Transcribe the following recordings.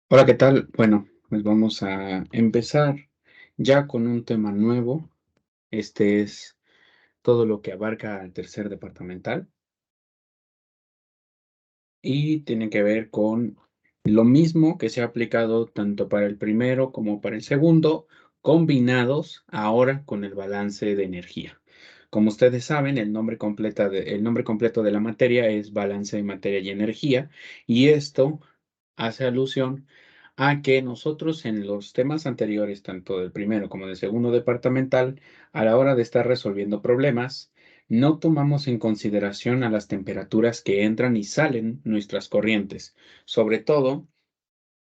Hola, ¿qué tal? Bueno, pues vamos a empezar ya con un tema nuevo. Este es todo lo que abarca al tercer departamental y tiene que ver con lo mismo que se ha aplicado tanto para el primero como para el segundo, combinados ahora con el balance de energía. Como ustedes saben, el nombre completo de la materia es balance de materia y energía, y esto hace alusión a que nosotros en los temas anteriores, tanto del primero como del segundo departamental, a la hora de estar resolviendo problemas, no tomamos en consideración a las temperaturas que entran y salen nuestras corrientes, sobre todo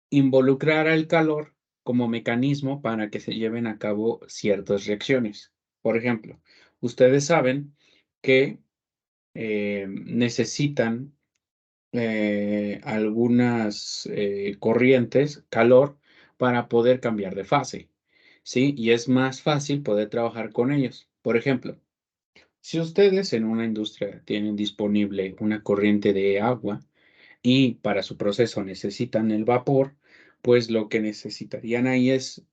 involucrar al calor como mecanismo para que se lleven a cabo ciertas reacciones. Por ejemplo, ustedes saben que necesitan algunas corrientes, calor, para poder cambiar de fase, ¿sí? Y es más fácil poder trabajar con ellos. Por ejemplo, si ustedes en una industria tienen disponible una corriente de agua y para su proceso necesitan el vapor, pues lo que necesitarían ahí es,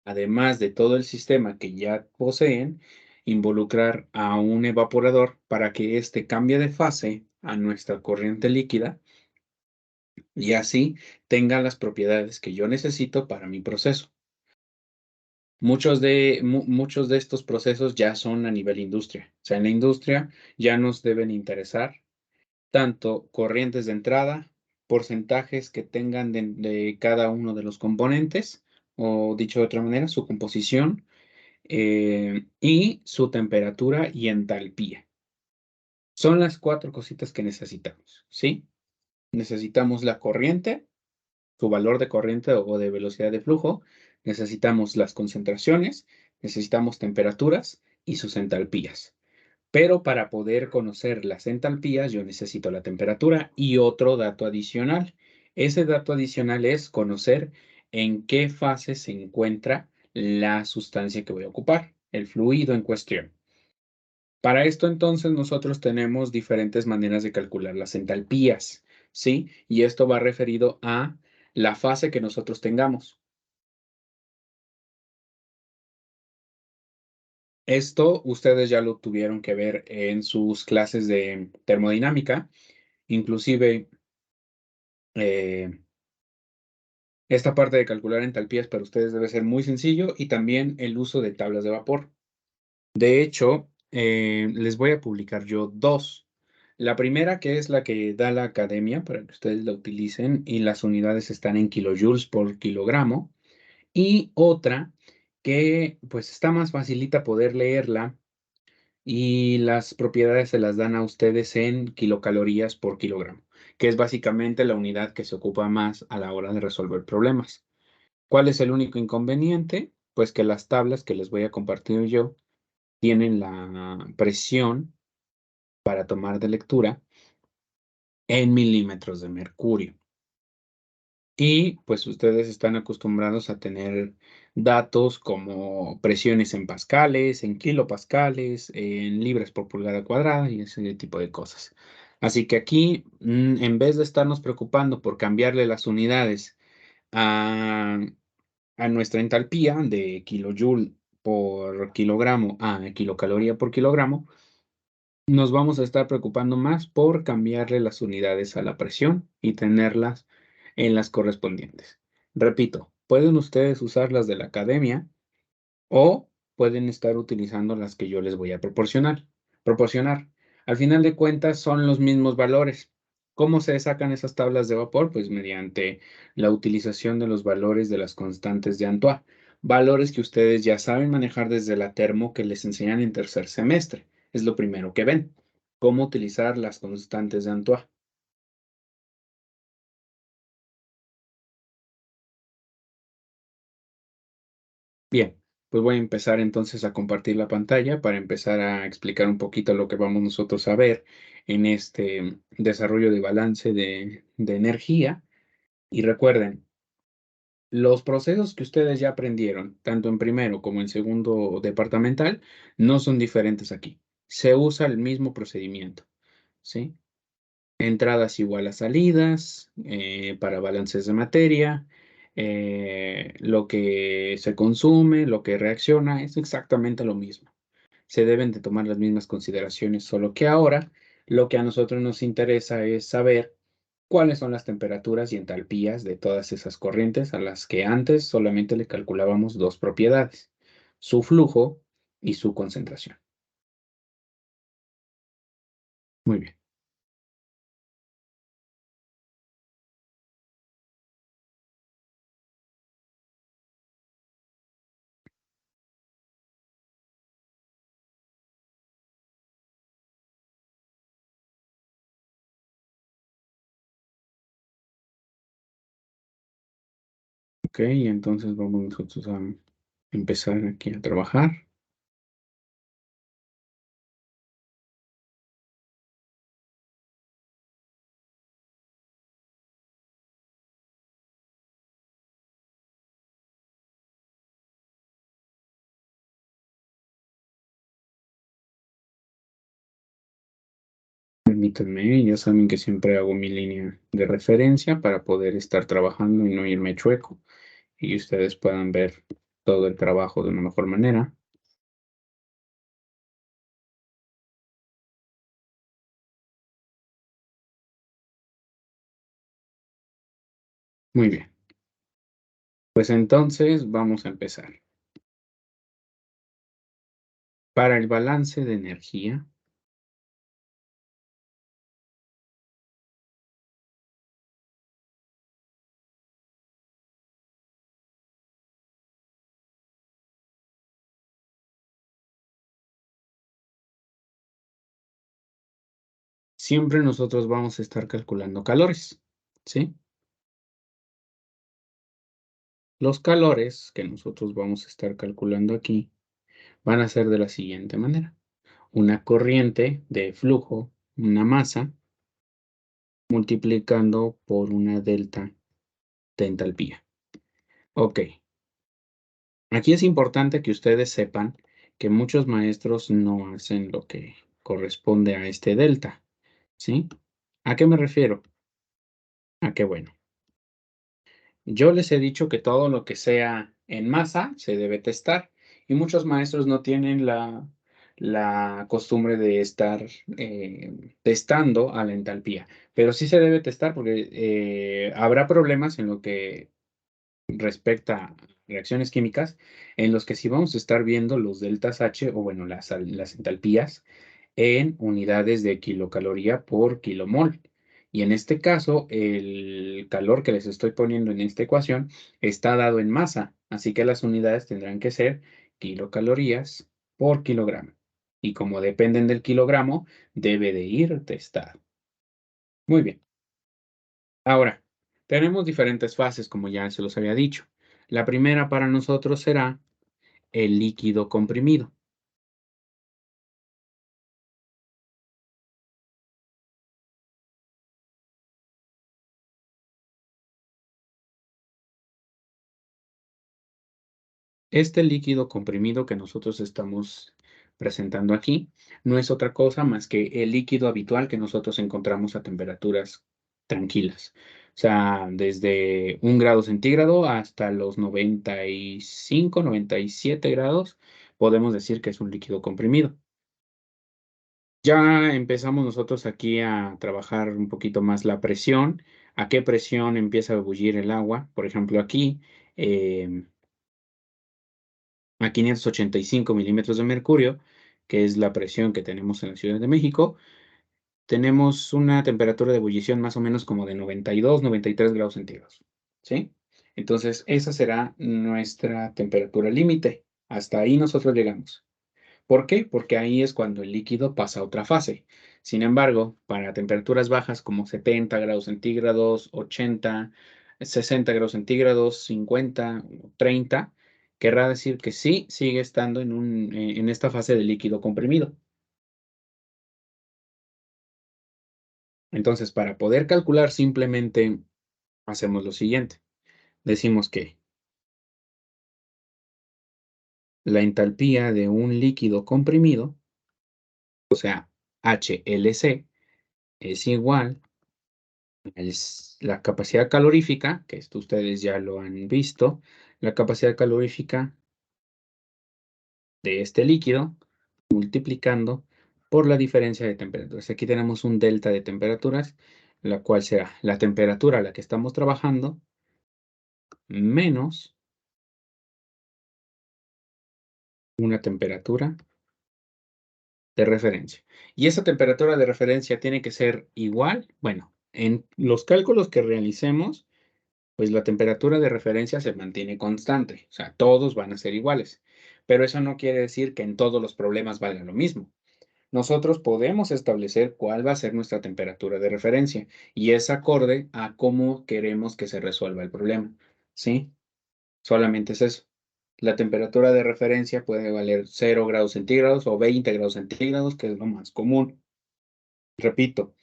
además de todo el sistema que ya poseen, involucrar a un evaporador para que éste cambie de fase a nuestra corriente líquida y así tenga las propiedades que yo necesito para mi proceso. Muchos de estos procesos ya son a nivel industria. O sea, en la industria ya nos deben interesar tanto corrientes de entrada, porcentajes que tengan de cada uno de los componentes, o dicho de otra manera, su composición, y su temperatura y entalpía. Son las cuatro cositas que necesitamos, ¿sí? Necesitamos la corriente, su valor de corriente o de velocidad de flujo, necesitamos las concentraciones, necesitamos temperaturas y sus entalpías. Pero para poder conocer las entalpías, yo necesito la temperatura y otro dato adicional. Ese dato adicional es conocer en qué fase se encuentra la sustancia que voy a ocupar, el fluido en cuestión. Para esto, entonces, nosotros tenemos diferentes maneras de calcular las entalpías, ¿sí? Y esto va referido a la fase que nosotros tengamos. Esto ustedes ya lo tuvieron que ver en sus clases de termodinámica, inclusive eh, esta parte de calcular entalpías para ustedes debe ser muy sencillo y también el uso de tablas de vapor. De hecho, les voy a publicar yo dos. La primera, que es la que da la academia para que ustedes la utilicen y las unidades están en kilojoules por kilogramo. Y otra que pues está más facilita poder leerla y las propiedades se las dan a ustedes en kilocalorías por kilogramo, que es básicamente la unidad que se ocupa más a la hora de resolver problemas. ¿Cuál es el único inconveniente? Pues que las tablas que les voy a compartir yo tienen la presión para tomar de lectura en milímetros de mercurio. Y pues ustedes están acostumbrados a tener datos como presiones en pascales, en kilopascales, en libras por pulgada cuadrada y ese tipo de cosas. Así que aquí, en vez de estarnos preocupando por cambiarle las unidades a, a nuestra entalpía de kilojoule por kilogramo a kilocaloría por kilogramo, nos vamos a estar preocupando más por cambiarle las unidades a la presión y tenerlas en las correspondientes. Repito, pueden ustedes usar las de la academia o pueden estar utilizando las que yo les voy a proporcionar. Al final de cuentas son los mismos valores. ¿Cómo se sacan esas tablas de vapor? Pues mediante la utilización de los valores de las constantes de Antoine, valores que ustedes ya saben manejar desde la termo que les enseñan en tercer semestre. Es lo primero que ven, cómo utilizar las constantes de Antoine. Bien, pues voy a empezar entonces a compartir la pantalla para empezar a explicar un poquito lo que vamos nosotros a ver en este desarrollo de balance de energía. Y recuerden, los procesos que ustedes ya aprendieron, tanto en primero como en segundo departamental, no son diferentes aquí. Se usa el mismo procedimiento, ¿sí? entradas igual a salidas, para balances de materia, lo que se consume, lo que reacciona, es exactamente lo mismo. Se deben de tomar las mismas consideraciones, solo que ahora lo que a nosotros nos interesa es saber cuáles son las temperaturas y entalpías de todas esas corrientes a las que antes solamente le calculábamos dos propiedades, su flujo y su concentración. Muy bien. Ok, entonces vamos nosotros a empezar aquí a trabajar. Permítanme, ya saben que siempre hago mi línea de referencia para poder estar trabajando y no irme chueco y ustedes puedan ver todo el trabajo de una mejor manera. Muy bien, pues entonces vamos a empezar. Para el balance de energía, siempre nosotros vamos a estar calculando calores, ¿sí? Los calores que nosotros vamos a estar calculando aquí van a ser de la siguiente manera. Una corriente de flujo, una masa, multiplicando por una delta de entalpía. Ok, aquí es importante que ustedes sepan que muchos maestros no hacen lo que corresponde a este delta, ¿sí? ¿A qué me refiero? A que bueno, yo les he dicho que todo lo que sea en masa se debe testar y muchos maestros no tienen la costumbre de estar testando a la entalpía, pero sí se debe testar porque habrá problemas en lo que respecta a reacciones químicas en los que sí vamos a estar viendo los deltas H o bueno, las entalpías en unidades de kilocaloría por kilomol. Y en este caso, el calor que les estoy poniendo en esta ecuación está dado en masa, así que las unidades tendrán que ser kilocalorías por kilogramo. Y como dependen del kilogramo, debe de ir testado. Muy bien. Ahora, tenemos diferentes fases, como ya se los había dicho. La primera para nosotros será el líquido comprimido. Este líquido comprimido que nosotros estamos presentando aquí no es otra cosa más que el líquido habitual que nosotros encontramos a temperaturas tranquilas. O sea, desde 1 grado centígrado hasta los 95, 97 grados, podemos decir que es un líquido comprimido. Ya empezamos nosotros aquí a trabajar un poquito más la presión. ¿A qué presión empieza a bullir el agua? Por ejemplo, aquí a 585 milímetros de mercurio, que es la presión que tenemos en la Ciudad de México, tenemos una temperatura de ebullición más o menos como de 92, 93 grados centígrados. ¿Sí? Entonces, esa será nuestra temperatura límite. Hasta ahí nosotros llegamos. ¿Por qué? Porque ahí es cuando el líquido pasa a otra fase. Sin embargo, para temperaturas bajas como 70 grados centígrados, 80, 60 grados centígrados, 50, 30, querrá decir que sí sigue estando en esta fase de líquido comprimido. Entonces, para poder calcular simplemente hacemos lo siguiente. Decimos que la entalpía de un líquido comprimido, o sea, HLC, es igual es la capacidad calorífica, que esto ustedes ya lo han visto, la capacidad calorífica de este líquido multiplicando por la diferencia de temperaturas. Aquí tenemos un delta de temperaturas, la cual será la temperatura a la que estamos trabajando menos una temperatura de referencia. Y esa temperatura de referencia tiene que ser igual. Bueno, en los cálculos que realicemos, pues la temperatura de referencia se mantiene constante. O sea, todos van a ser iguales. Pero eso no quiere decir que en todos los problemas valga lo mismo. Nosotros podemos establecer cuál va a ser nuestra temperatura de referencia y es acorde a cómo queremos que se resuelva el problema. ¿Sí? Solamente es eso. La temperatura de referencia puede valer 0 grados centígrados o 20 grados centígrados, que es lo más común. Repito,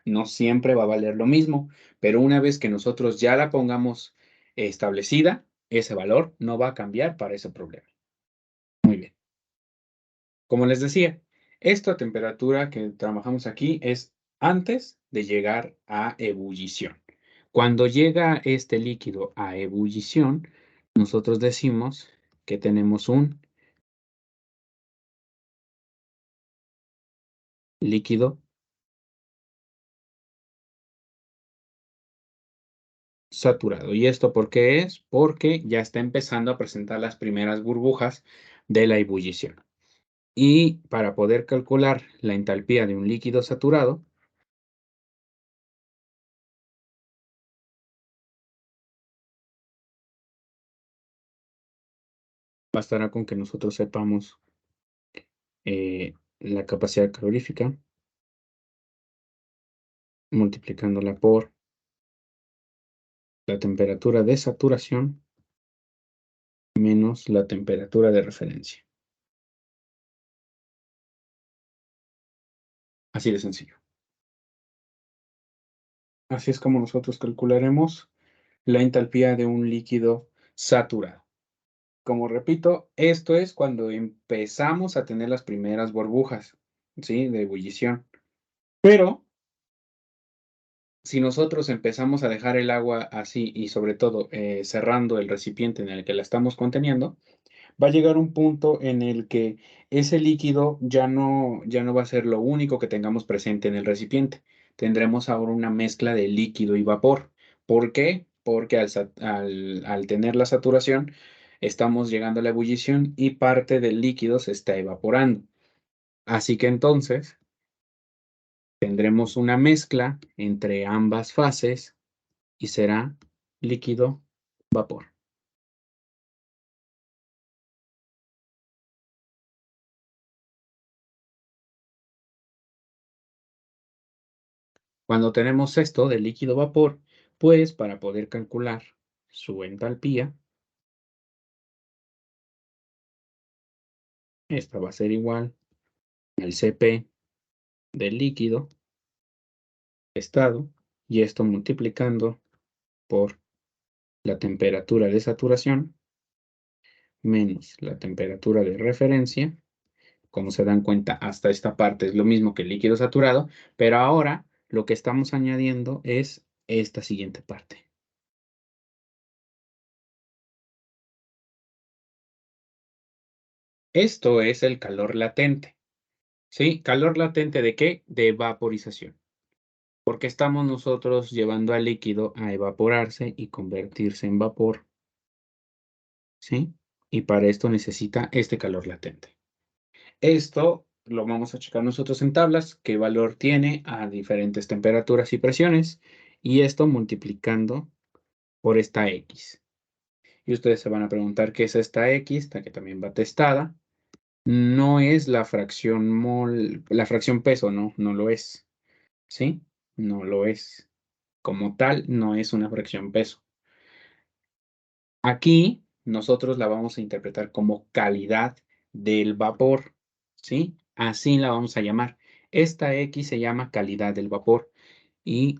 no siempre va a valer lo mismo, pero una vez que nosotros ya la pongamos establecida, ese valor no va a cambiar para ese problema. Muy bien. Como les decía, esta temperatura que trabajamos aquí es antes de llegar a ebullición. Cuando llega este líquido a ebullición, nosotros decimos que tenemos un líquido saturado. ¿Y esto por qué es? Porque ya está empezando a presentar las primeras burbujas de la ebullición. Y para poder calcular la entalpía de un líquido saturado, bastará con que nosotros sepamos la capacidad calorífica multiplicándola por la temperatura de saturación menos la temperatura de referencia. Así de sencillo. Así es como nosotros calcularemos la entalpía de un líquido saturado. Como repito, esto es cuando empezamos a tener las primeras burbujas, ¿sí? De ebullición. Pero si nosotros empezamos a dejar el agua así y sobre todo cerrando el recipiente en el que la estamos conteniendo, va a llegar un punto en el que ese líquido ya no va a ser lo único que tengamos presente en el recipiente. Tendremos ahora una mezcla de líquido y vapor. ¿Por qué? Porque al tener la saturación, estamos llegando a la ebullición y parte del líquido se está evaporando. Así que entonces tendremos una mezcla entre ambas fases y será líquido-vapor. Cuando tenemos esto de líquido-vapor, pues para poder calcular su entalpía, esta va a ser igual al Cp del líquido estado y esto multiplicando por la temperatura de saturación menos la temperatura de referencia. Como se dan cuenta, hasta esta parte es lo mismo que el líquido saturado, pero ahora lo que estamos añadiendo es esta siguiente parte. Esto es el calor latente. ¿Sí? ¿Calor latente de qué? De vaporización. Porque estamos nosotros llevando al líquido a evaporarse y convertirse en vapor. ¿Sí? Y para esto necesita este calor latente. Esto lo vamos a checar nosotros en tablas, qué valor tiene a diferentes temperaturas y presiones, y esto multiplicando por esta X. Y ustedes se van a preguntar qué es esta X, esta que también va testada. No es la fracción mol, la fracción peso, no lo es. ¿Sí? No lo es. Como tal, no es una fracción peso. Aquí nosotros la vamos a interpretar como calidad del vapor, ¿sí? Así la vamos a llamar. Esta X se llama calidad del vapor y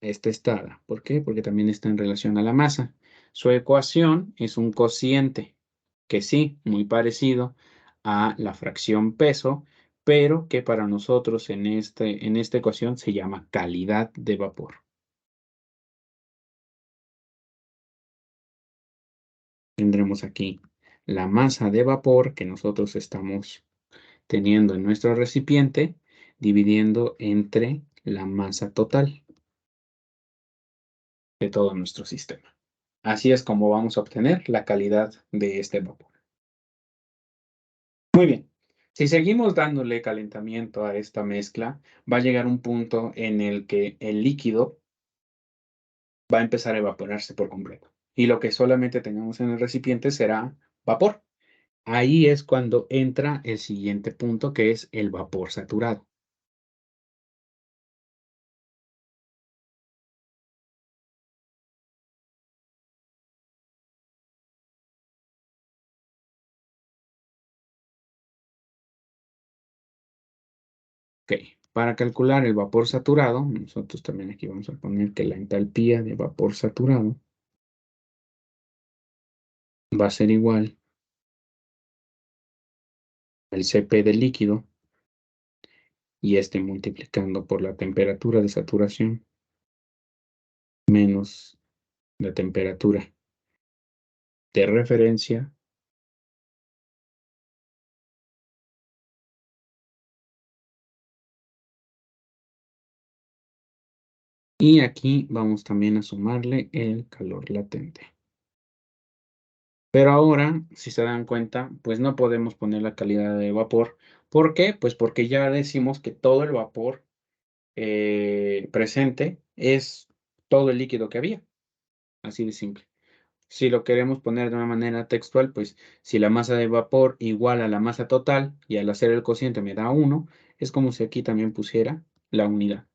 esta es dada. ¿Por qué? Porque también está en relación a la masa. Su ecuación es un cociente que sí, muy parecido a la fracción peso, pero que para nosotros en esta ecuación se llama calidad de vapor. Tendremos aquí la masa de vapor que nosotros estamos teniendo en nuestro recipiente, dividiendo entre la masa total de todo nuestro sistema. Así es como vamos a obtener la calidad de este vapor. Muy bien. Si seguimos dándole calentamiento a esta mezcla, va a llegar un punto en el que el líquido va a empezar a evaporarse por completo. Y lo que solamente tengamos en el recipiente será vapor. Ahí es cuando entra el siguiente punto, que es el vapor saturado. Ok, para calcular el vapor saturado, nosotros también aquí vamos a poner que la entalpía de vapor saturado va a ser igual al Cp del líquido y este multiplicando por la temperatura de saturación menos la temperatura de referencia y aquí vamos también a sumarle el calor latente. Pero ahora, si se dan cuenta, pues no podemos poner la calidad de vapor. ¿Por qué? Pues porque ya decimos que todo el vapor presente es todo el líquido que había. Así de simple. Si lo queremos poner de una manera textual, pues si la masa de vapor igual a la masa total y al hacer el cociente me da 1, es como si aquí también pusiera la unidad.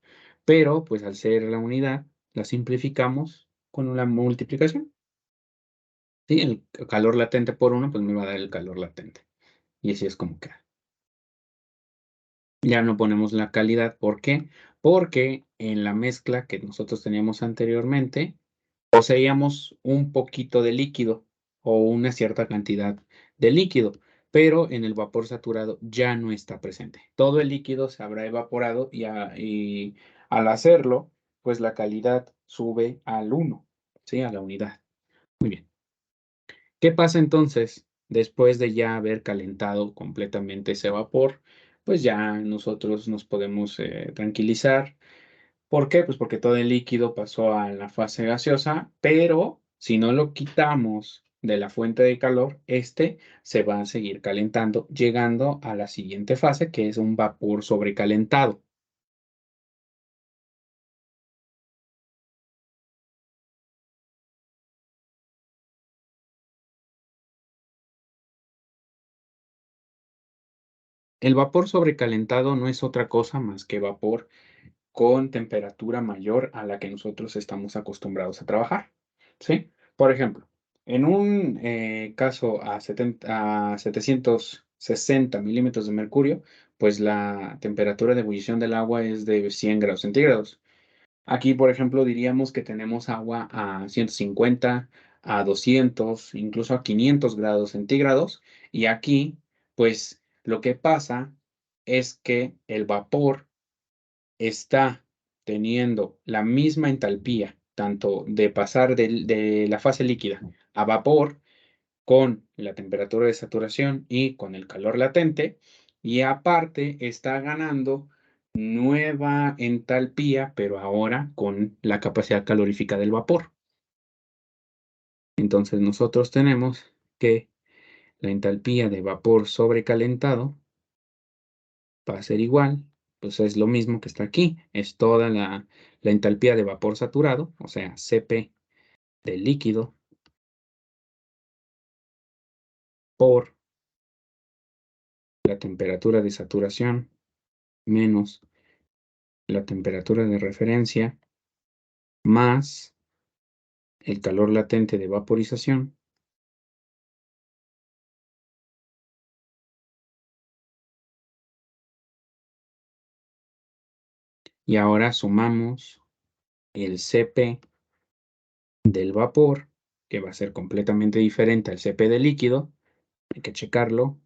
Pero pues al ser la unidad, la simplificamos con una multiplicación. ¿Sí? El calor latente por 1, pues me va a dar el calor latente. Y así es como queda. Ya no ponemos la calidad. ¿Por qué? Porque en la mezcla que nosotros teníamos anteriormente, poseíamos un poquito de líquido o una cierta cantidad de líquido, pero en el vapor saturado ya no está presente. Todo el líquido se habrá evaporado y al hacerlo, pues la calidad sube al 1, ¿sí? A la unidad. Muy bien. ¿Qué pasa entonces después de ya haber calentado completamente ese vapor? Pues ya nosotros nos podemos tranquilizar. ¿Por qué? Pues porque todo el líquido pasó a la fase gaseosa, pero si no lo quitamos de la fuente de calor, este se va a seguir calentando, llegando a la siguiente fase, que es un vapor sobrecalentado. El vapor sobrecalentado no es otra cosa más que vapor con temperatura mayor a la que nosotros estamos acostumbrados a trabajar, ¿sí? Por ejemplo, en un caso a 760 milímetros de mercurio, pues la temperatura de ebullición del agua es de 100 grados centígrados. Aquí, por ejemplo, diríamos que tenemos agua a 150, a 200, incluso a 500 grados centígrados. Y aquí, pues lo que pasa es que el vapor está teniendo la misma entalpía, tanto de pasar de la fase líquida a vapor con la temperatura de saturación y con el calor latente, y aparte está ganando nueva entalpía, pero ahora con la capacidad calorífica del vapor. Entonces nosotros tenemos que la entalpía de vapor sobrecalentado va a ser igual, pues es lo mismo que está aquí, es toda la entalpía de vapor saturado, o sea, Cp del líquido por la temperatura de saturación menos la temperatura de referencia más el calor latente de vaporización. Y ahora sumamos el Cp del vapor, que va a ser completamente diferente al Cp del líquido, hay que checarlo,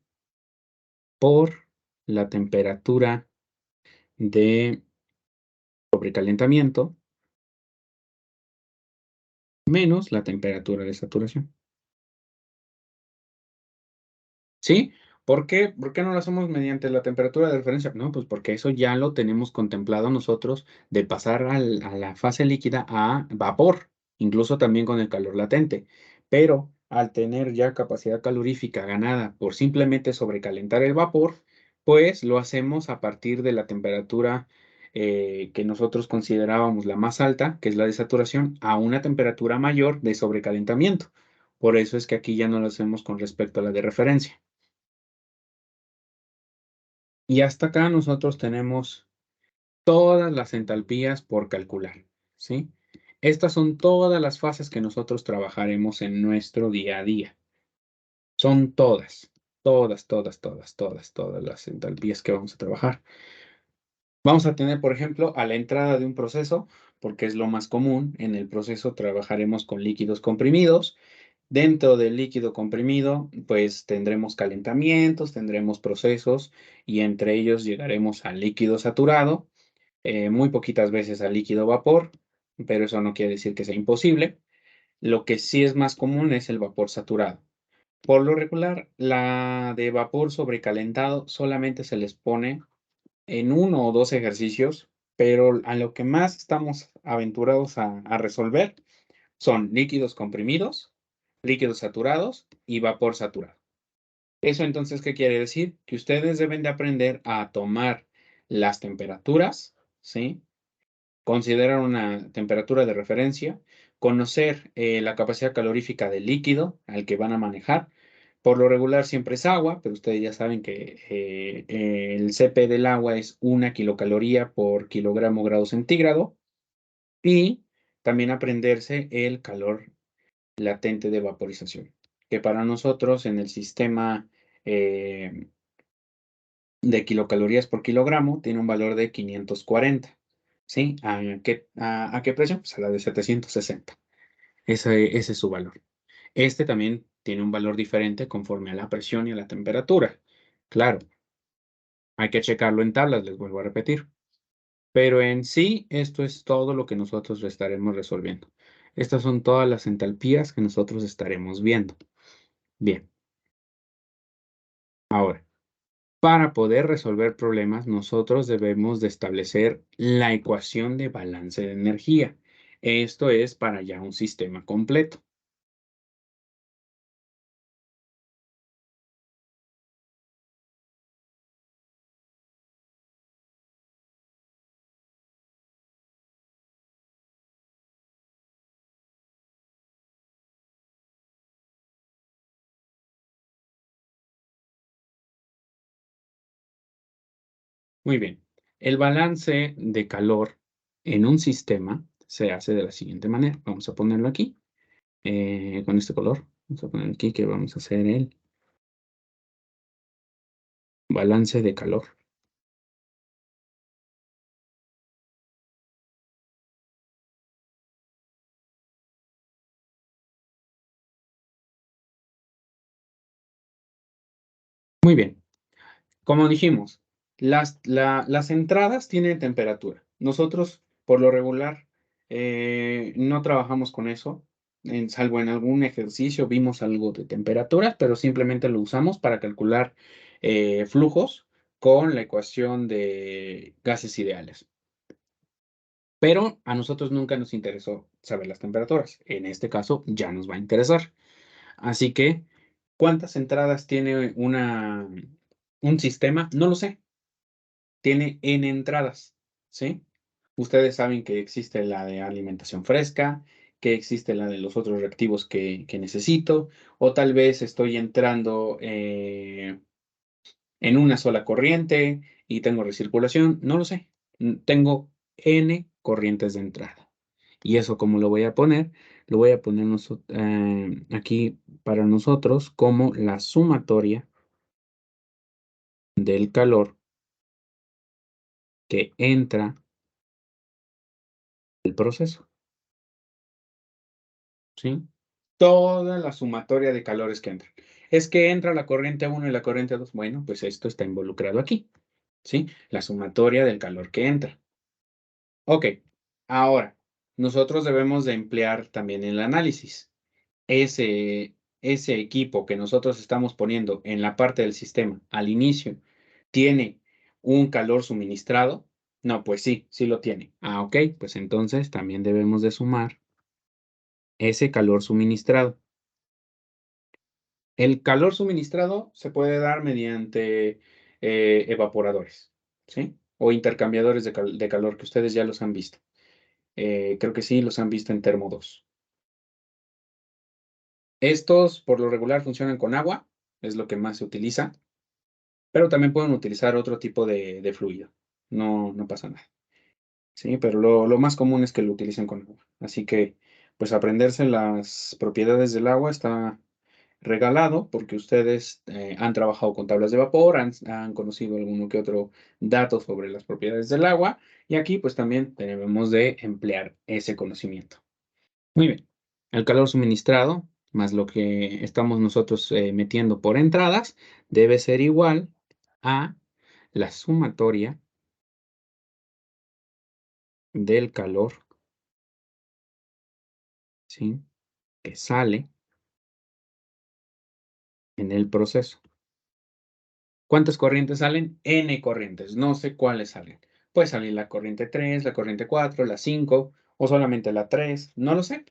por la temperatura de sobrecalentamiento menos la temperatura de saturación. ¿Sí? ¿Por qué no lo hacemos mediante la temperatura de referencia? No, pues porque eso ya lo tenemos contemplado nosotros de pasar a la fase líquida a vapor, incluso también con el calor latente. Pero al tener ya capacidad calorífica ganada por simplemente sobrecalentar el vapor, pues lo hacemos a partir de la temperatura que nosotros considerábamos la más alta, que es la de saturación, a una temperatura mayor de sobrecalentamiento. Por eso es que aquí ya no lo hacemos con respecto a la de referencia. Y hasta acá nosotros tenemos todas las entalpías por calcular, ¿sí? Estas son todas las fases que nosotros trabajaremos en nuestro día a día. Son todas las entalpías que vamos a trabajar. Vamos a tener, por ejemplo, a la entrada de un proceso, porque es lo más común. En el proceso trabajaremos con líquidos comprimidos. Dentro del líquido comprimido, pues tendremos calentamientos, tendremos procesos y entre ellos llegaremos al líquido saturado, muy poquitas veces al líquido vapor, pero eso no quiere decir que sea imposible. Lo que sí es más común es el vapor saturado. Por lo regular, la de vapor sobrecalentado solamente se les pone en uno o dos ejercicios, pero a lo que más estamos aventurados a resolver son líquidos comprimidos, líquidos saturados y vapor saturado. ¿Eso entonces qué quiere decir? Que ustedes deben de aprender a tomar las temperaturas, ¿sí? Considerar una temperatura de referencia, conocer la capacidad calorífica del líquido al que van a manejar. Por lo regular siempre es agua, pero ustedes ya saben que el CP del agua es 1 kilocaloría por kilogramo grado centígrado y también aprenderse el calor latente de vaporización, que para nosotros en el sistema eh, de kilocalorías por kilogramo tiene un valor de 540. ¿Sí? ¿A qué precio? Pues a la de 760. Ese es su valor. Este también tiene un valor diferente conforme a la presión y a la temperatura. Claro, hay que checarlo en tablas, les vuelvo a repetir. Pero en sí, esto es todo lo que nosotros estaremos resolviendo. Estas son todas las entalpías que nosotros estaremos viendo. Bien, ahora, para poder resolver problemas, nosotros debemos de establecer la ecuación de balance de energía. Esto es para ya un sistema completo. Muy bien. El balance de calor en un sistema se hace de la siguiente manera. Vamos a ponerlo aquí, con este color. Vamos a poner aquí que vamos a hacer el balance de calor. Muy bien. Como dijimos, las entradas tienen temperatura. Nosotros, por lo regular, no trabajamos con eso, salvo en algún ejercicio vimos algo de temperaturas, pero simplemente lo usamos para calcular flujos con la ecuación de gases ideales. Pero a nosotros nunca nos interesó saber las temperaturas. En este caso ya nos va a interesar. Así que, ¿cuántas entradas tiene un sistema? No lo sé. Tiene N entradas, ¿sí? Ustedes saben que existe la de alimentación fresca, que existe la de los otros reactivos que necesito, o tal vez estoy entrando en una sola corriente y tengo recirculación, no lo sé. Tengo N corrientes de entrada. ¿Y eso cómo lo voy a poner? Lo voy a poner aquí para nosotros como la sumatoria del calor que entra al proceso, ¿sí? Toda la sumatoria de calores que entran. Es que entra la corriente 1 y la corriente 2. Bueno, pues esto está involucrado aquí, ¿sí? La sumatoria del calor que entra. Ok, ahora, nosotros debemos de emplear también el análisis. Ese equipo que nosotros estamos poniendo en la parte del sistema al inicio, ¿tiene un calor suministrado? No, pues sí, sí lo tiene. Ah, ok, pues entonces también debemos de sumar ese calor suministrado. El calor suministrado se puede dar mediante evaporadores, ¿sí? O intercambiadores de calor, que ustedes ya los han visto. Creo que sí, los han visto en Termo 2. Estos, por lo regular, funcionan con agua, es lo que más se utiliza, pero también pueden utilizar otro tipo de fluido. No, no pasa nada, ¿sí? Pero lo más común es que lo utilicen con agua. Así que, pues, aprenderse las propiedades del agua está regalado porque ustedes han trabajado con tablas de vapor, han conocido alguno que otro dato sobre las propiedades del agua y aquí pues también debemos de emplear ese conocimiento. Muy bien, el calor suministrado más lo que estamos nosotros metiendo por entradas debe ser igual a la sumatoria del calor, ¿sí? Que sale en el proceso. ¿Cuántas corrientes salen? N corrientes, no sé cuáles salen. Puede salir la corriente 3, la corriente 4, la 5 o solamente la 3, no lo sé.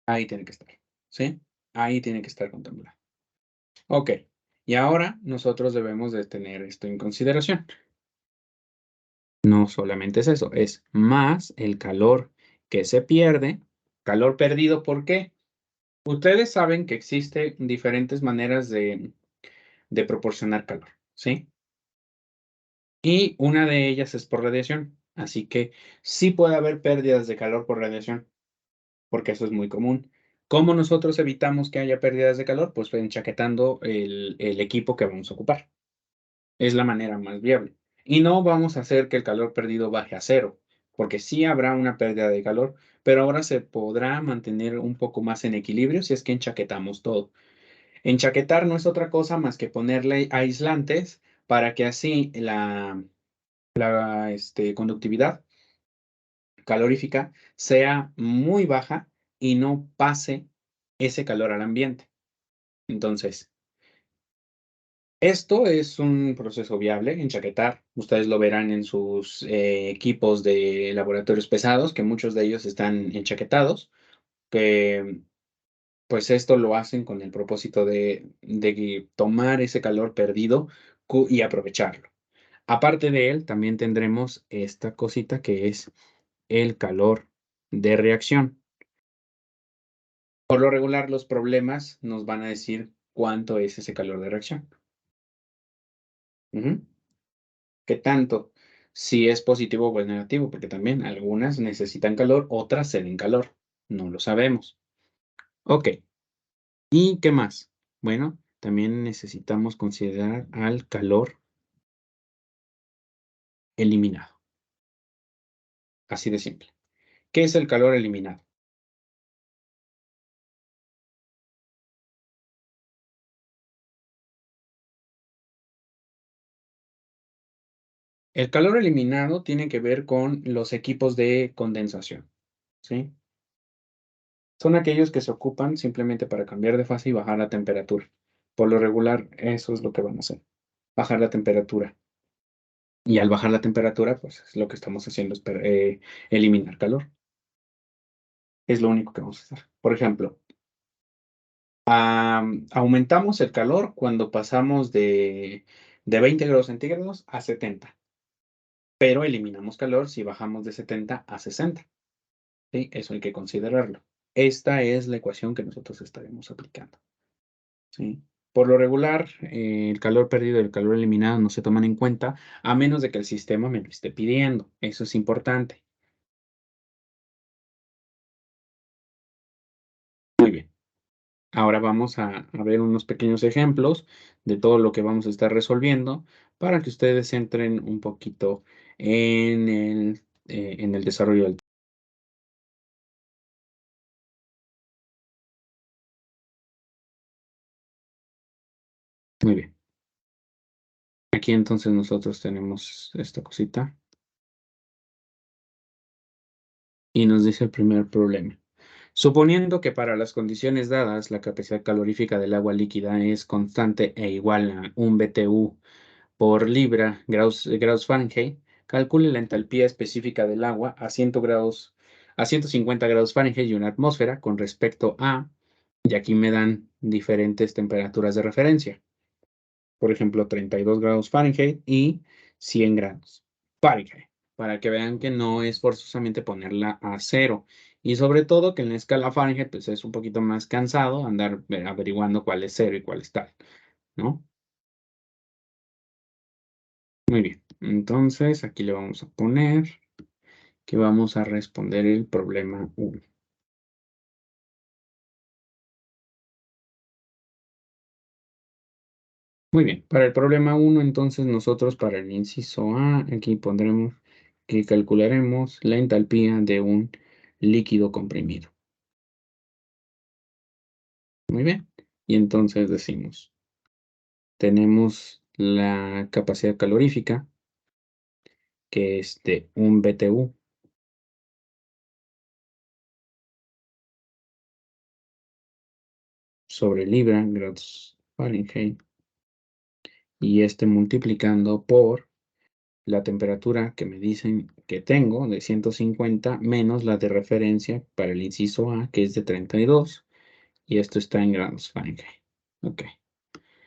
Ahí tiene que estar, ¿sí? Ahí tiene que estar contemplado. Ok, y ahora nosotros debemos de tener esto en consideración. No solamente es eso, es más el calor que se pierde. Calor perdido, ¿por qué? Ustedes saben que existen diferentes maneras de proporcionar calor, ¿sí? Y una de ellas es por radiación. Así que sí puede haber pérdidas de calor por radiación, porque eso es muy común. ¿Cómo nosotros evitamos que haya pérdidas de calor? Pues enchaquetando el equipo que vamos a ocupar. Es la manera más viable. Y no vamos a hacer que el calor perdido baje a cero, porque sí habrá una pérdida de calor, pero ahora se podrá mantener un poco más en equilibrio si es que enchaquetamos todo. Enchaquetar no es otra cosa más que ponerle aislantes para que así la conductividad calorífica sea muy baja y no pase ese calor al ambiente. Entonces, esto es un proceso viable, enchaquetar. Ustedes lo verán en sus equipos de laboratorios pesados, que muchos de ellos están enchaquetados, que pues esto lo hacen con el propósito de tomar ese calor perdido y aprovecharlo. Aparte de él, también tendremos esta cosita que es el calor de reacción. Por lo regular, los problemas nos van a decir cuánto es ese calor de reacción. Ujú. ¿Qué tanto? Si es positivo o es negativo, porque también algunas necesitan calor, otras ceden calor. No lo sabemos. Ok. ¿Y qué más? Bueno, también necesitamos considerar al calor eliminado. Así de simple. ¿Qué es el calor eliminado? El calor eliminado tiene que ver con los equipos de condensación, ¿sí? Son aquellos que se ocupan simplemente para cambiar de fase y bajar la temperatura. Por lo regular, eso es lo que van a hacer, bajar la temperatura. Y al bajar la temperatura, pues es lo que estamos haciendo es eliminar calor. Es lo único que vamos a hacer. Por ejemplo, aumentamos el calor cuando pasamos de 20 grados centígrados a 70, pero eliminamos calor si bajamos de 70 a 60. ¿Sí? Eso hay que considerarlo. Esta es la ecuación que nosotros estaremos aplicando. ¿Sí? Por lo regular, el calor perdido y el calor eliminado no se toman en cuenta a menos de que el sistema me lo esté pidiendo. Eso es importante. Muy bien. Ahora vamos a ver unos pequeños ejemplos de todo lo que vamos a estar resolviendo para que ustedes entren un poquito en el desarrollo del Muy bien. Aquí entonces nosotros tenemos esta cosita. Y nos dice el primer problema. Suponiendo que para las condiciones dadas la capacidad calorífica del agua líquida es constante e igual a 1 BTU por libra grados Fahrenheit, calcule la entalpía específica del agua a 100 grados, a 150 grados Fahrenheit y una atmósfera con respecto a, y aquí me dan diferentes temperaturas de referencia. Por ejemplo, 32 grados Fahrenheit y 100 grados Fahrenheit, para que vean que no es forzosamente ponerla a cero. Y sobre todo que en la escala Fahrenheit pues es un poquito más cansado andar averiguando cuál es cero y cuál es tal, ¿no? Muy bien, entonces aquí le vamos a poner que vamos a responder el problema 1. Muy bien, para el problema 1, entonces nosotros para el inciso A, aquí pondremos que calcularemos la entalpía de un líquido comprimido. Muy bien, y entonces decimos, tenemos la capacidad calorífica, que es de 1 BTU sobre libra grados Fahrenheit, y multiplicando por la temperatura que me dicen que tengo de 150 menos la de referencia para el inciso A, que es de 32, y esto está en grados Fahrenheit. Ok,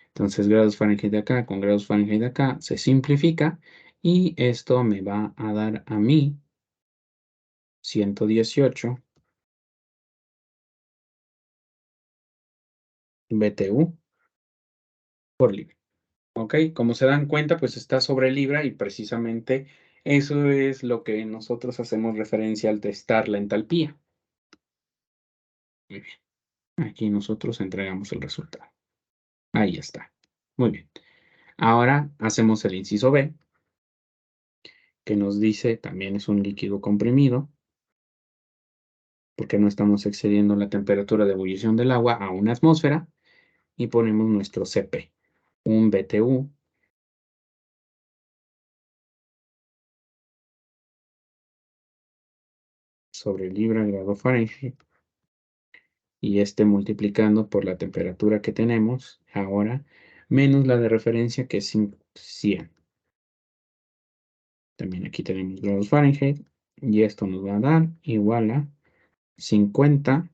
entonces grados Fahrenheit de acá con grados Fahrenheit de acá se simplifica y esto me va a dar a mí 118 BTU por libra. Ok, como se dan cuenta, pues está sobre libra y precisamente eso es lo que nosotros hacemos referencia al testar la entalpía. Muy bien, aquí nosotros entregamos el resultado. Ahí está. Muy bien. Ahora hacemos el inciso B, que nos dice también es un líquido comprimido, porque no estamos excediendo la temperatura de ebullición del agua a una atmósfera, y ponemos nuestro CP, un BTU sobre libra grado Fahrenheit, y multiplicando por la temperatura que tenemos ahora, menos la de referencia que es 100. También aquí tenemos grados Fahrenheit, y esto nos va a dar igual a 50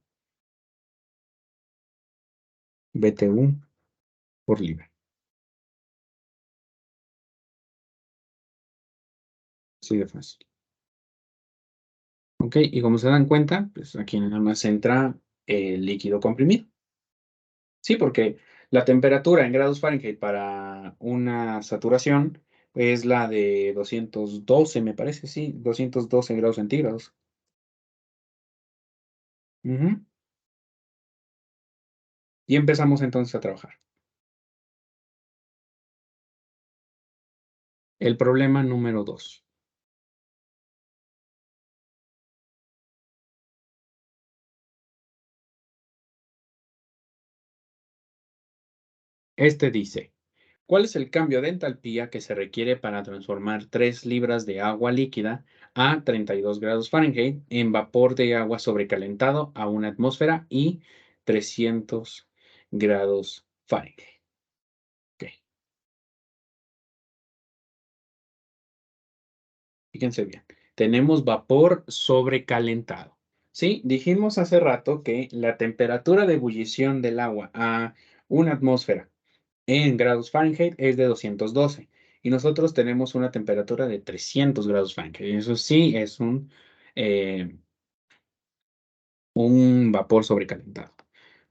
BTU por libra. Así de fácil. Ok, y como se dan cuenta, pues aquí nada más entra el líquido comprimido. Sí, porque la temperatura en grados Fahrenheit para una saturación es la de 212, me parece, sí, 212 grados centígrados. Ujú. Y empezamos entonces a trabajar. El problema número 2. Dice, ¿cuál es el cambio de entalpía que se requiere para transformar 3 libras de agua líquida a 32 grados Fahrenheit en vapor de agua sobrecalentado a una atmósfera y 300 grados Fahrenheit? Ok, fíjense bien. Tenemos vapor sobrecalentado. Sí, dijimos hace rato que la temperatura de ebullición del agua a una atmósfera en grados Fahrenheit es de 212 y nosotros tenemos una temperatura de 300 grados Fahrenheit. Eso sí es un vapor sobrecalentado.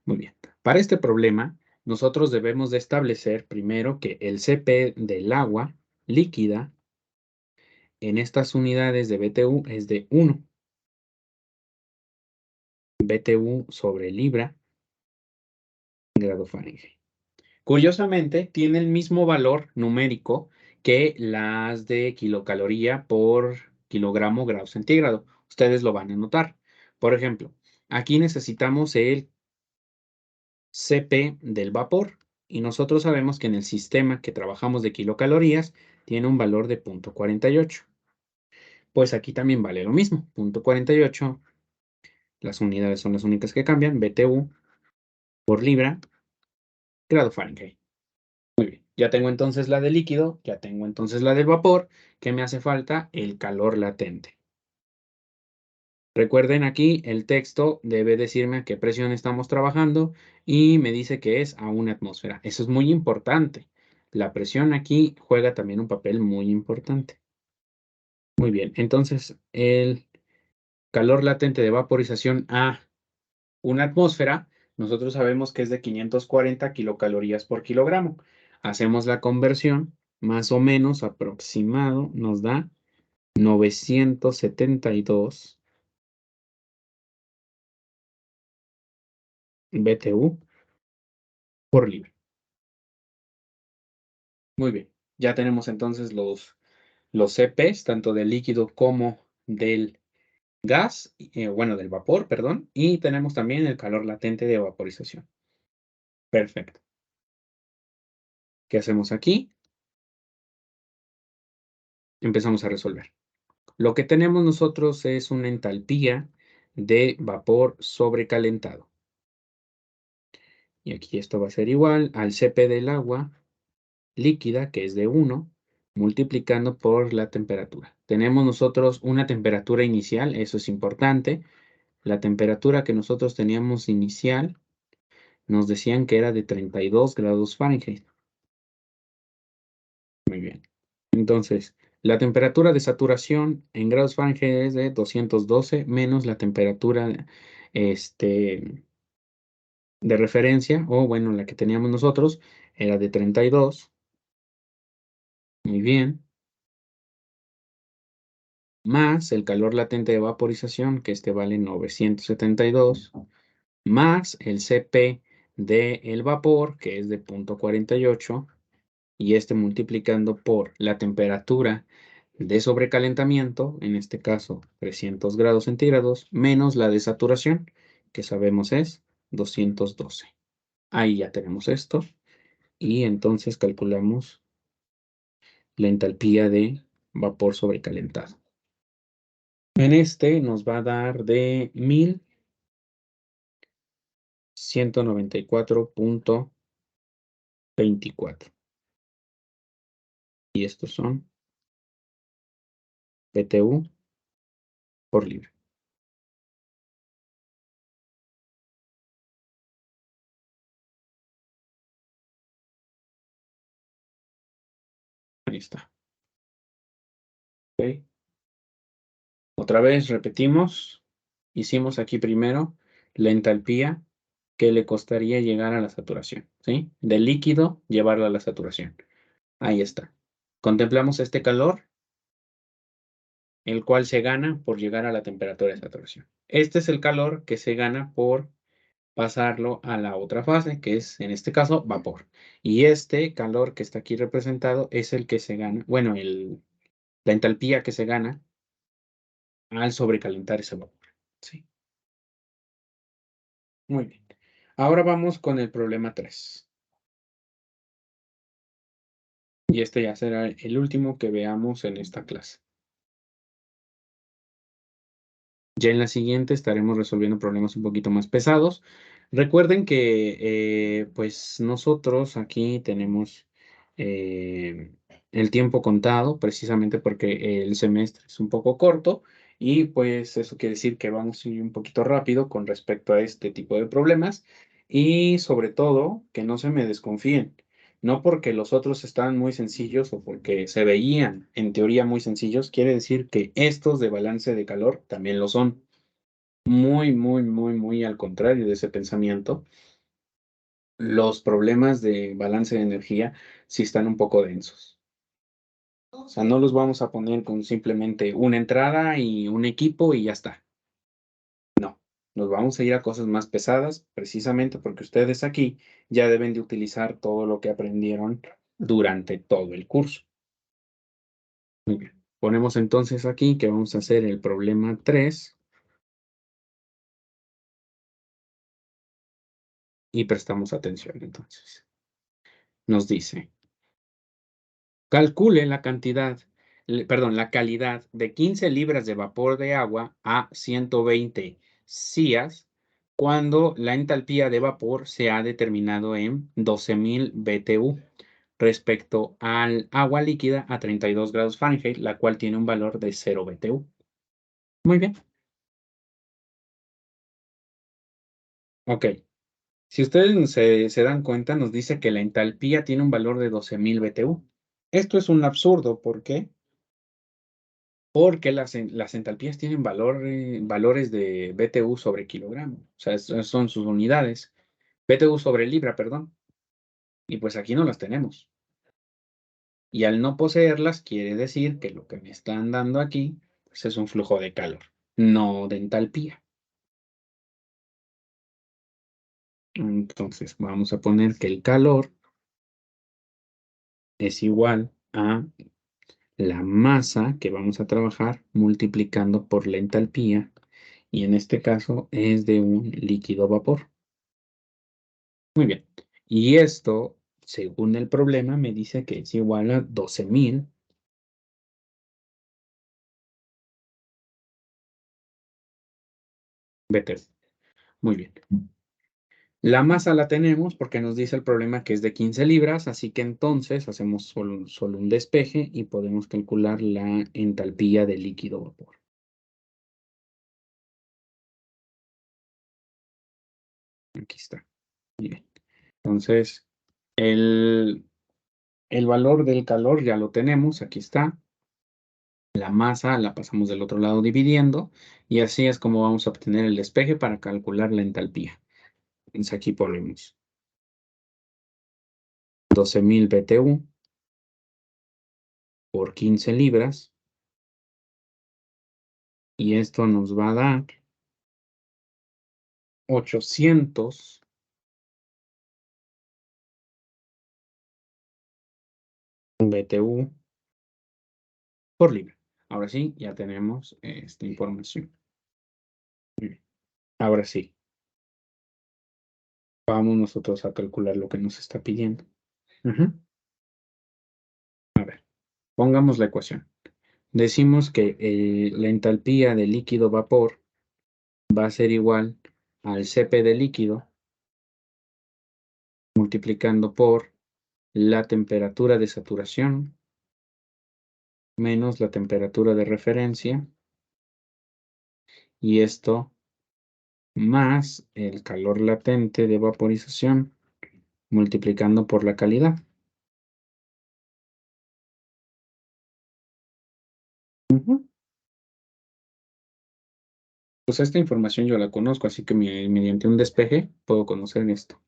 Muy bien. Para este problema, nosotros debemos de establecer primero que el CP del agua líquida en estas unidades de BTU es de 1 BTU sobre libra grado Fahrenheit. Curiosamente, tiene el mismo valor numérico que las de kilocaloría por kilogramo grado centígrado. Ustedes lo van a notar. Por ejemplo, aquí necesitamos el CP del vapor. y nosotros sabemos que en el sistema que trabajamos de kilocalorías tiene un valor de 0.48. Pues aquí también vale lo mismo, 0.48, las unidades son las únicas que cambian, BTU por libra, grado Fahrenheit. Muy bien, ya tengo entonces la del líquido, ya tengo entonces la del vapor. ¿Qué me hace falta? El calor latente. Recuerden aquí, el texto debe decirme a qué presión estamos trabajando y me dice que es a 1 atmósfera. Eso es muy importante. La presión aquí juega también un papel muy importante. Muy bien, entonces el calor latente de vaporización a 1 atmósfera, nosotros sabemos que es de 540 kilocalorías por kilogramo. Hacemos la conversión, más o menos aproximado, nos da 972 BTU por libra. Muy bien, ya tenemos entonces los CPs, tanto del líquido como del gas, bueno, del vapor, perdón, y tenemos también el calor latente de vaporización. Perfecto. ¿Qué hacemos aquí? Empezamos a resolver. Lo que tenemos nosotros es una entalpía de vapor sobrecalentado. Y aquí esto va a ser igual al Cp del agua líquida, que es de 1, multiplicando por la temperatura. Tenemos nosotros una temperatura inicial, eso es importante. La temperatura que nosotros teníamos inicial nos decían que era de 32 grados Fahrenheit. Muy bien. Entonces, la temperatura de saturación en grados Fahrenheit es de 212 menos la temperatura de referencia, o bueno, la que teníamos nosotros, era de 32. Muy bien. Más el calor latente de vaporización, que este vale 972, más el Cp del vapor, que es de 0.48, y este multiplicando por la temperatura de sobrecalentamiento, en este caso 300 grados centígrados, menos la de saturación, que sabemos es 212. Ahí ya tenemos esto, y entonces calculamos la entalpía de vapor sobrecalentado. En este nos va a dar de 1194.24. Y estos son BTU por libra. Ahí está. ¿Ok? Otra vez repetimos. Hicimos aquí primero la entalpía que le costaría llegar a la saturación, ¿sí? Del líquido, llevarlo a la saturación. Ahí está. Contemplamos este calor, el cual se gana por llegar a la temperatura de saturación. Este es el calor que se gana por pasarlo a la otra fase, que es, en este caso, vapor. Y este calor que está aquí representado es el que se gana, bueno, la entalpía que se gana al sobrecalentar ese vapor. Sí, muy bien. Ahora vamos con el problema 3. Y este ya será el último que veamos en esta clase. Ya en la siguiente estaremos resolviendo problemas un poquito más pesados. Recuerden que pues nosotros aquí tenemos eh, el tiempo contado precisamente porque el semestre es un poco corto y pues eso quiere decir que vamos a ir un poquito rápido con respecto a este tipo de problemas y sobre todo que no se me desconfíen. No porque los otros están muy sencillos o porque se veían en teoría muy sencillos, quiere decir que estos de balance de calor también lo son. Muy, muy, muy, muy al contrario de ese pensamiento. Los problemas de balance de energía sí están un poco densos. O sea, no los vamos a poner con simplemente una entrada y un equipo y ya está. No, nos vamos a ir a cosas más pesadas precisamente porque ustedes aquí ya deben de utilizar todo lo que aprendieron durante todo el curso. Muy bien. Ponemos entonces aquí que vamos a hacer el problema 3 y prestamos atención entonces. nos dice, calcule la cantidad, la calidad de 15 libras de vapor de agua a 120 CIAs cuando la entalpía de vapor se ha determinado en 12.000 BTU respecto al agua líquida a 32 grados Fahrenheit, la cual tiene un valor de 0 BTU. Muy bien. Ok. Si ustedes se dan cuenta, nos dice que la entalpía tiene un valor de 12.000 BTU. Esto es un absurdo. ¿Por qué? Porque las entalpías tienen valores de BTU sobre kilogramo. O sea, son sus unidades. BTU sobre libra, perdón. Y pues aquí no las tenemos. Y al no poseerlas, quiere decir que lo que me están dando aquí pues es un flujo de calor, no de entalpía. Entonces, vamos a poner que el calor es igual a la masa que vamos a trabajar multiplicando por la entalpía, y en este caso es de un líquido vapor. Muy bien. Y esto, según el problema, me dice que es igual a 12.000 BTU. Muy bien. La masa la tenemos porque nos dice el problema que es de 15 libras, así que entonces hacemos solo un despeje y podemos calcular la entalpía del líquido vapor. Aquí está. Muy bien. Entonces, el valor del calor ya lo tenemos, aquí está. La masa la pasamos del otro lado dividiendo y así es como vamos a obtener el despeje para calcular la entalpía. Entonces aquí ponemos 12.000 BTU por 15 libras y esto nos va a dar 800 BTU por libra. Ahora sí, ya tenemos esta información. Muy bien. Ahora sí, vamos nosotros a calcular lo que nos está pidiendo. Ujú. A ver, pongamos la ecuación. Decimos que la entalpía del líquido vapor va a ser igual al Cp del líquido multiplicando por la temperatura de saturación menos la temperatura de referencia, y esto más el calor latente de vaporización multiplicando por la calidad. Ujú. Pues esta información yo la conozco, así que mediante un despeje puedo conocer esto.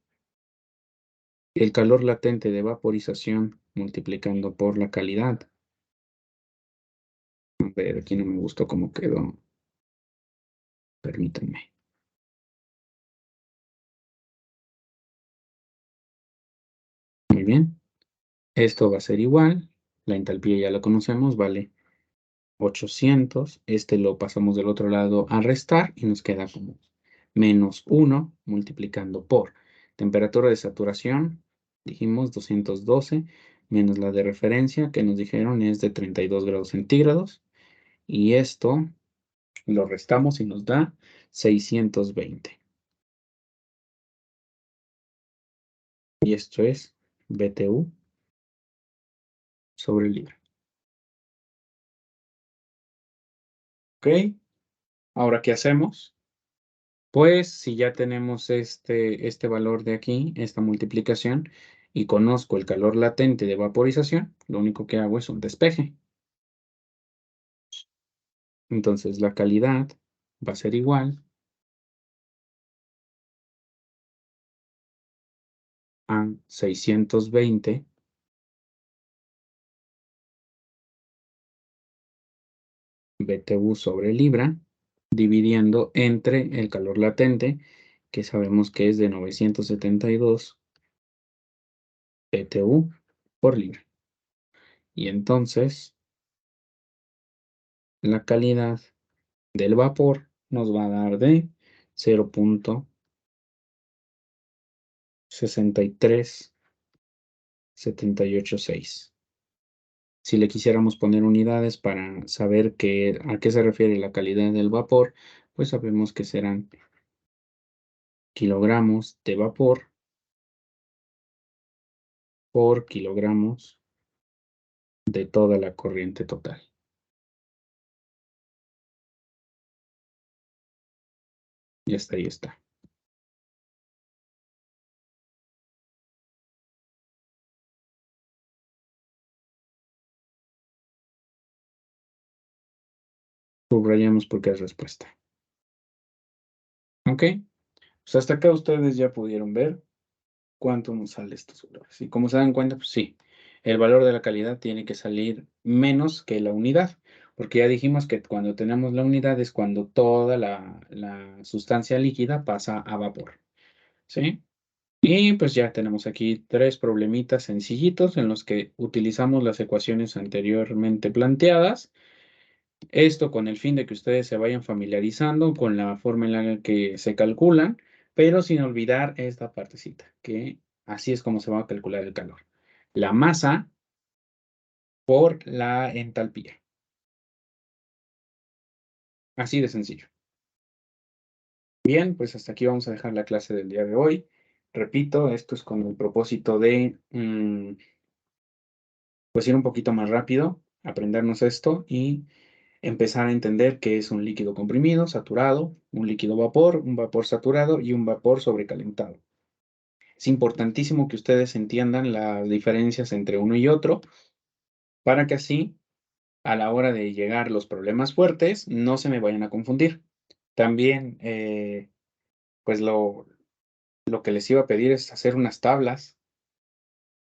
El calor latente de vaporización multiplicando por la calidad. A ver, aquí no me gustó cómo quedó. Permítanme. Muy bien. Esto va a ser igual. La entalpía ya la conocemos, vale 800. Este lo pasamos del otro lado a restar y nos queda como menos 1 multiplicando por temperatura de saturación, dijimos 212, menos la de referencia que nos dijeron es de 32 grados centígrados. Y esto lo restamos y nos da 620. Y esto es BTU sobre libra. ¿Ok? Ahora, ¿qué hacemos? Pues si ya tenemos este valor de aquí, esta multiplicación, y conozco el calor latente de vaporización, lo único que hago es un despeje. Entonces la calidad va a ser igual a 620 BTU sobre libra, dividiendo entre el calor latente, que sabemos que es de 972 BTU por libra. Y entonces la calidad del vapor nos va a dar de 0.63 78,6. Si le quisiéramos poner unidades para saber a qué se refiere la calidad del vapor, pues sabemos que serán kilogramos de vapor por kilogramos de toda la corriente total. Y hasta ahí está. Subrayamos porque es respuesta. ¿Ok? Pues hasta acá ustedes ya pudieron ver cuánto nos sale estos valores. Y como se dan cuenta, pues sí, el valor de la calidad tiene que salir menos que la unidad, porque ya dijimos que cuando tenemos la unidad es cuando toda la sustancia líquida pasa a vapor, ¿sí? Y pues ya tenemos aquí 3 problemitas sencillitos en los que utilizamos las ecuaciones anteriormente planteadas. Esto con el fin de que ustedes se vayan familiarizando con la forma en la que se calculan, pero sin olvidar esta partecita, que así es como se va a calcular el calor. La masa por la entalpía. Así de sencillo. Bien, pues hasta aquí vamos a dejar la clase del día de hoy. Repito, esto es con el propósito de pues ir un poquito más rápido, aprendernos esto y empezar a entender qué es un líquido comprimido, saturado, un líquido vapor, un vapor saturado y un vapor sobrecalentado. Es importantísimo que ustedes entiendan las diferencias entre uno y otro para que así, a la hora de llegar los problemas fuertes, no se me vayan a confundir. También, pues lo que les iba a pedir es hacer unas tablas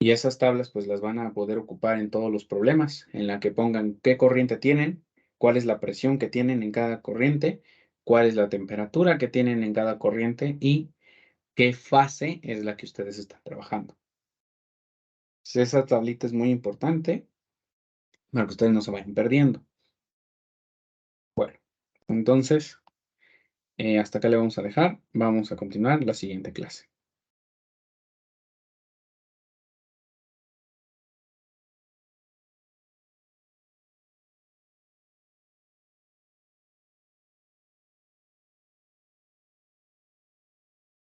y esas tablas pues las van a poder ocupar en todos los problemas, en la que pongan qué corriente tienen, cuál es la presión que tienen en cada corriente, cuál es la temperatura que tienen en cada corriente y qué fase es la que ustedes están trabajando. Esa tablita es muy importante para que ustedes no se vayan perdiendo. Bueno, entonces, hasta acá le vamos a dejar. Vamos a continuar la siguiente clase.